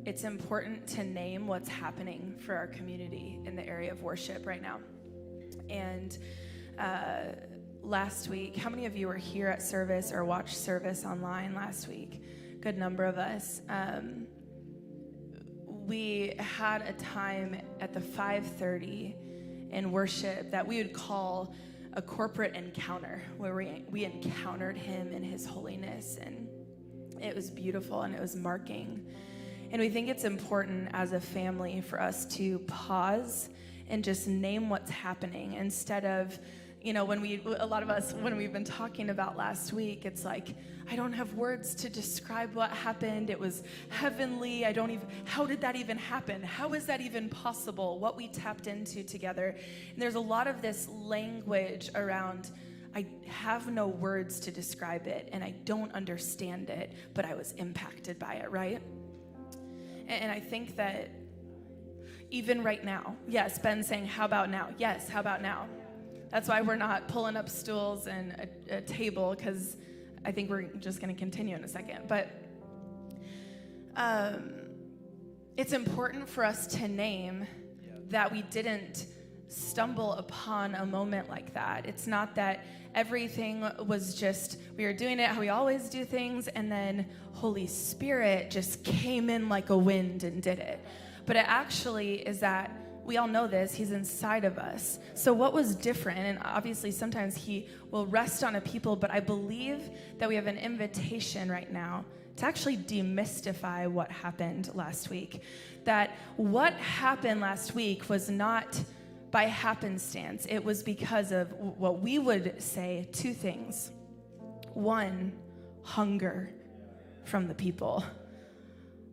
it's important to name what's happening for our community in the area of worship right now. And last week, how many of you were here at service or watched service online last week? Good number of us. We had a time at the 5:30 in worship that we would call a corporate encounter, where we encountered him in his holiness, and it was beautiful and it was marking. And we think it's important as a family for us to pause and just name what's happening instead of, a lot of us, when we've been talking about last week, it's like, I don't have words to describe what happened. It was heavenly. How did that even happen? How is that even possible? What we tapped into together. And there's a lot of this language around, I have no words to describe it, and I don't understand it, but I was impacted by it, right? And I think that even right now, yes, Ben's saying, how about now? Yes, how about now? That's why we're not pulling up stools and a table, because I think we're just going to continue in a second. But it's important for us to name that we didn't stumble upon a moment like that. It's not that everything was just, we were doing it how we always do things, and then Holy Spirit just came in like a wind and did it. But it actually is that we all know this, he's inside of us. So what was different, and obviously sometimes he will rest on a people, but I believe that we have an invitation right now to actually demystify what happened last week. That what happened last week was not by happenstance. It was because of what we would say two things. One, hunger from the people.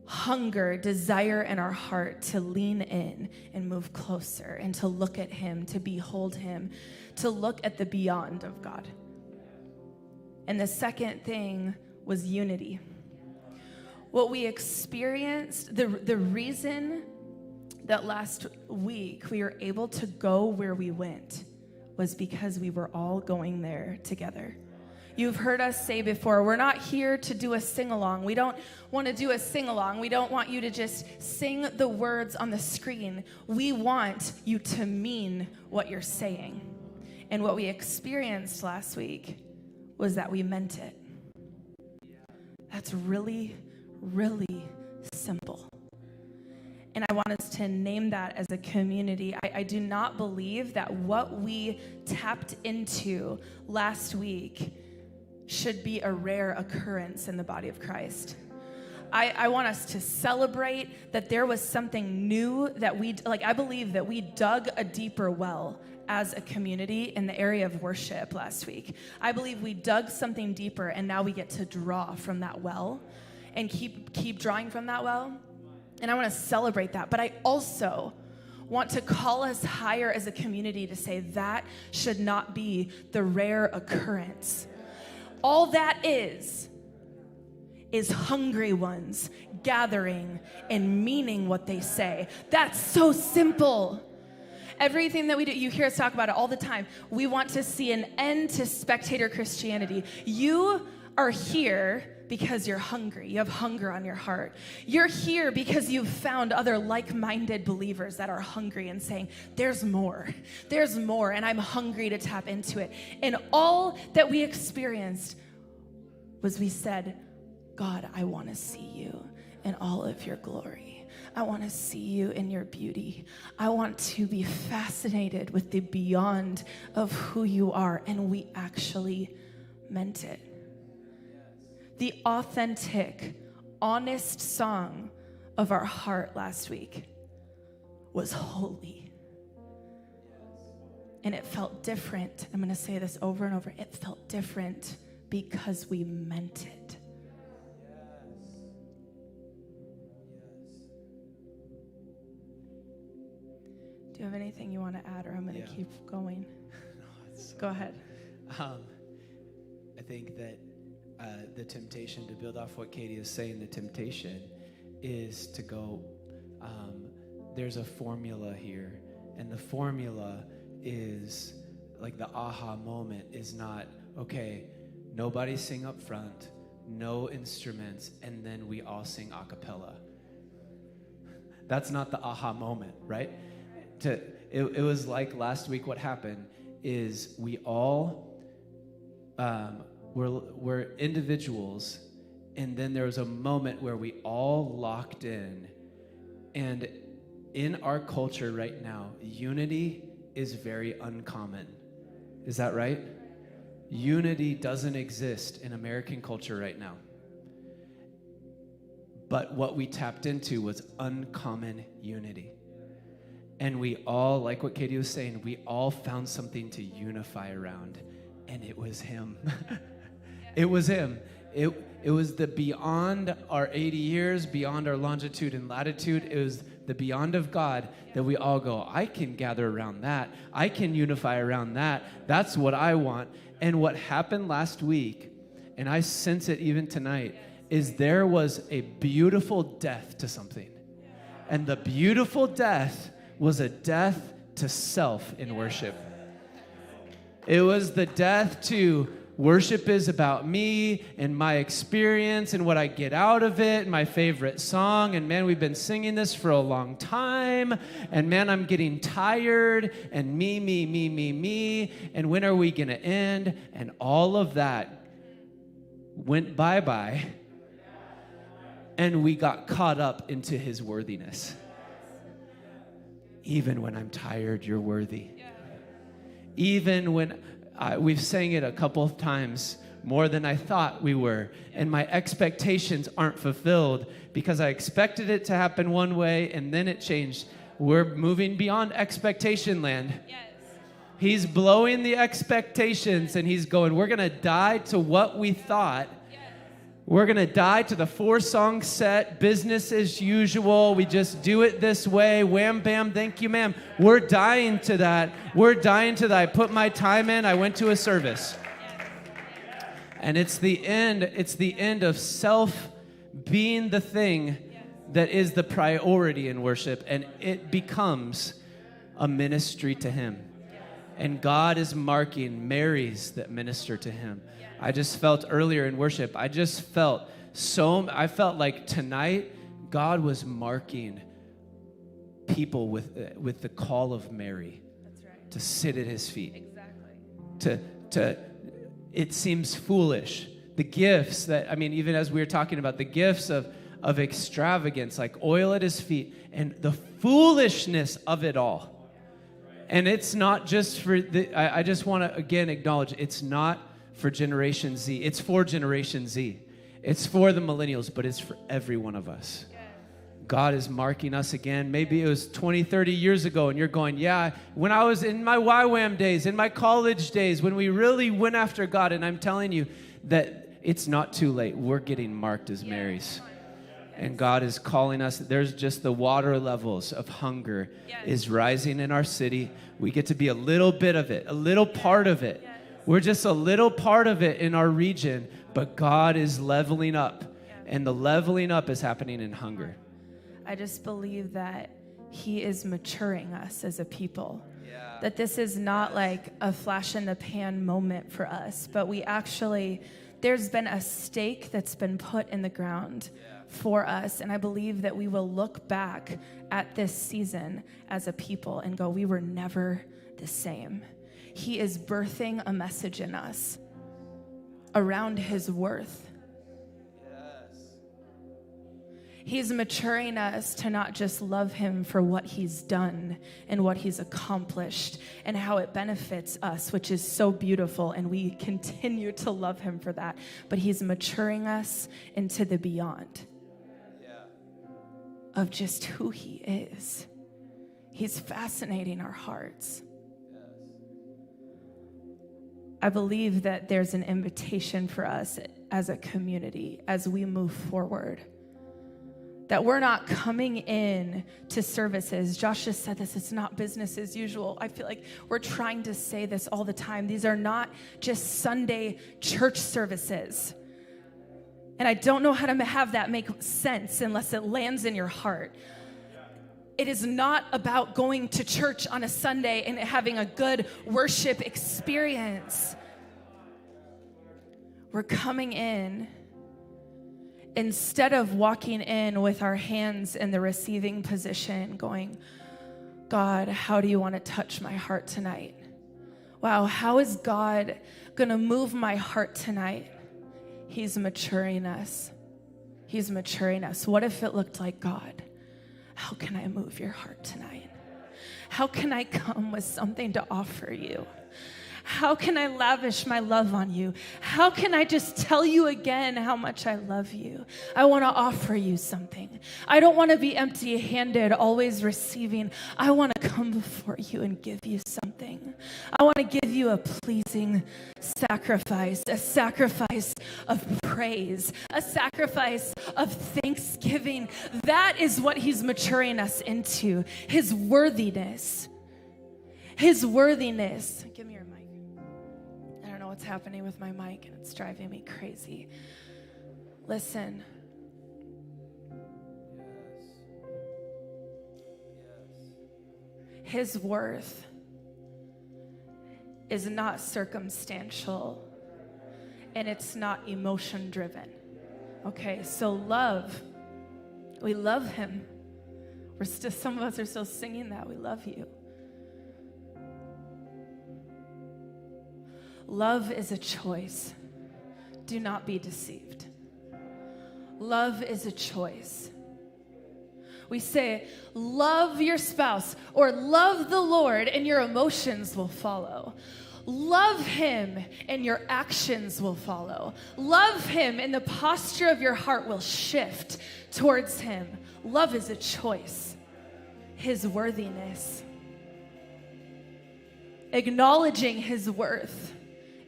Hunger, desire in our heart to lean in and move closer and to look at him, to behold him, to look at the beyond of God. And the second thing was unity. What we experienced, the reason that last week we were able to go where we went was because we were all going there together. You've heard us say before, we're not here to do a sing-along. We don't want to do a sing-along. We don't want you to just sing the words on the screen. We want you to mean what you're saying. And what we experienced last week was that we meant it. That's really, really simple. And I want us to name that as a community. I do not believe that what we tapped into last week should be a rare occurrence in the body of Christ. I want us to celebrate that there was something new that I believe that we dug a deeper well as a community in the area of worship last week. I believe we dug something deeper, and now we get to draw from that well and keep drawing from that well. And I want to celebrate that. But I also want to call us higher as a community to say that should not be the rare occurrence. All that is hungry ones gathering and meaning what they say. That's so simple. Everything that we do, you hear us talk about it all the time. We want to see an end to spectator Christianity. You are here because you're hungry. You have hunger on your heart. You're here because you've found other like-minded believers that are hungry and saying, there's more, and I'm hungry to tap into it. And all that we experienced was we said, God, I want to see you in all of your glory. I want to see you in your beauty. I want to be fascinated with the beyond of who you are. And we actually meant it. The authentic, honest song of our heart last week was holy. And it felt different. I'm going to say this over and over. It felt different because we meant it. Do you have anything you want to add, or I'm going to keep going? Go ahead. I think that the temptation, to build off what Katie is saying, the temptation is to go, there's a formula here. And the formula is, like, the aha moment is not, okay, nobody sing up front, no instruments, and then we all sing a cappella. That's not the aha moment, right? It was like last week. What happened is we all were individuals, and then there was a moment where we all locked in. And in our culture right now, unity is very uncommon. Is that right? Unity doesn't exist in American culture right now. But what we tapped into was uncommon unity. And we all, like what Katie was saying, we all found something to unify around. And it was him. It was him. It was the beyond our 80 years, beyond our longitude and latitude. It was the beyond of God that we all go, I can gather around that. I can unify around that. That's what I want. And what happened last week, and I sense it even tonight, is there was a beautiful death to something. And the beautiful death was a death to self in worship. It was the death to worship is about me and my experience and what I get out of it, and my favorite song. And man, we've been singing this for a long time. And man, I'm getting tired. And me. And when are we going to end? And all of that went bye-bye. And we got caught up into his worthiness. Even when I'm tired, you're worthy. Even when we've sang it a couple of times more than I thought we were, and my expectations aren't fulfilled because I expected it to happen one way and then it changed. We're moving beyond expectation land. Yes. He's blowing the expectations and he's going, we're going to die to what we thought. We're going to die to the 4-song set, business as usual. We just do it this way. Wham, bam, thank you, ma'am. We're dying to that. We're dying to that. I put my time in. I went to a service. And it's the end of self being the thing that is the priority in worship. And it becomes a ministry to him. And God is marking Marys that minister to him. I just felt earlier in worship, I felt like tonight God was marking people with the call of Mary. That's right. To sit at his feet. Exactly. It seems foolish. The gifts that, even as we were talking about, the gifts of extravagance, like oil at his feet, and the foolishness of it all. And it's not just for I just want to again acknowledge, it's not for Generation Z. It's for Generation Z. It's for the millennials, but it's for every one of us. God is marking us again. Maybe it was 20, 30 years ago, and you're going, yeah, when I was in my YWAM days, in my college days, when we really went after God, and I'm telling you that it's not too late. We're getting marked as Marys. And God is calling us. There's just the water levels of hunger is rising in our city. We get to be a little bit of it, a little part of it. We're just a little part of it in our region, but God is leveling up, and the leveling up is happening in hunger. I just believe that he is maturing us as a people. Yeah. That this is not like a flash in the pan moment for us, but there's been a stake that's been put in the ground for us, and I believe that we will look back at this season as a people and go, we were never the same. He is birthing a message in us around his worth. Yes. He's maturing us to not just love him for what he's done and what he's accomplished and how it benefits us, which is so beautiful, and we continue to love him for that. But he's maturing us into the beyond of just who he is. He's fascinating our hearts. I believe that there's an invitation for us as a community as we move forward. That we're not coming in to services. Josh just said this, it's not business as usual. I feel like we're trying to say this all the time. These are not just Sunday church services. And I don't know how to have that make sense unless it lands in your heart. It is not about going to church on a Sunday and having a good worship experience. We're coming in instead of walking in with our hands in the receiving position, going, God, how do you want to touch my heart tonight? Wow, how is God going to move my heart tonight? He's maturing us. He's maturing us. What if it looked like, God, how can I move your heart tonight? How can I come with something to offer you? How can I lavish my love on you? How can I just tell you again how much I love you? I want to offer you something. I don't want to be empty-handed, always receiving. I want to come before you and give you something. I want to give you a pleasing sacrifice, a sacrifice of praise, a sacrifice of thanksgiving. That is what he's maturing us into, his worthiness. His worthiness. Give me your mic. I don't know what's happening with my mic, and it's driving me crazy. Listen. His worth is not circumstantial, and it's not emotion driven. Okay, so love. We love him. Some of us are still singing that. We love you. Love is a choice. Do not be deceived. Love is a choice. We say, love your spouse or love the Lord, and your emotions will follow. Love him and your actions will follow. Love him and the posture of your heart will shift towards him. Love is a choice. His worthiness. Acknowledging his worth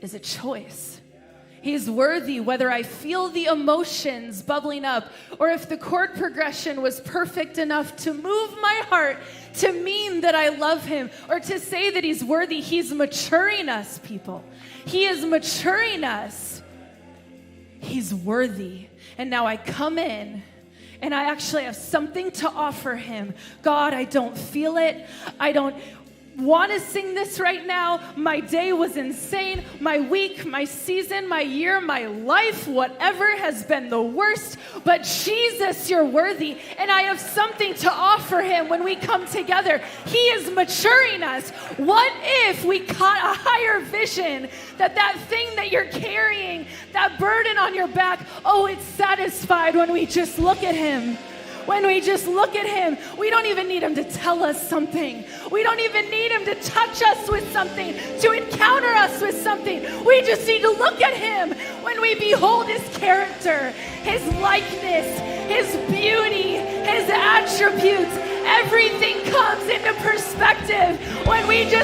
is a choice. He's worthy whether I feel the emotions bubbling up or if the chord progression was perfect enough to move my heart to mean that I love him or to say that he's worthy. He's maturing us, people. He is maturing us. He's worthy. And now I come in and I actually have something to offer him. God, I don't feel it. I don't want to sing this right now. My day was insane. My week, my season, my year, my life, whatever has been the worst. But Jesus, you're worthy. And I have something to offer him when we come together. He is maturing us. What if we caught a higher vision that thing that you're carrying, that burden on your back, oh, it's satisfied when we just look at him. When we just look at him, we don't even need him to tell us something. We don't even need him to touch us with something, to encounter us with something. We just need to look at him when we behold his character, his likeness, his beauty, his attributes. Everything comes into perspective when we just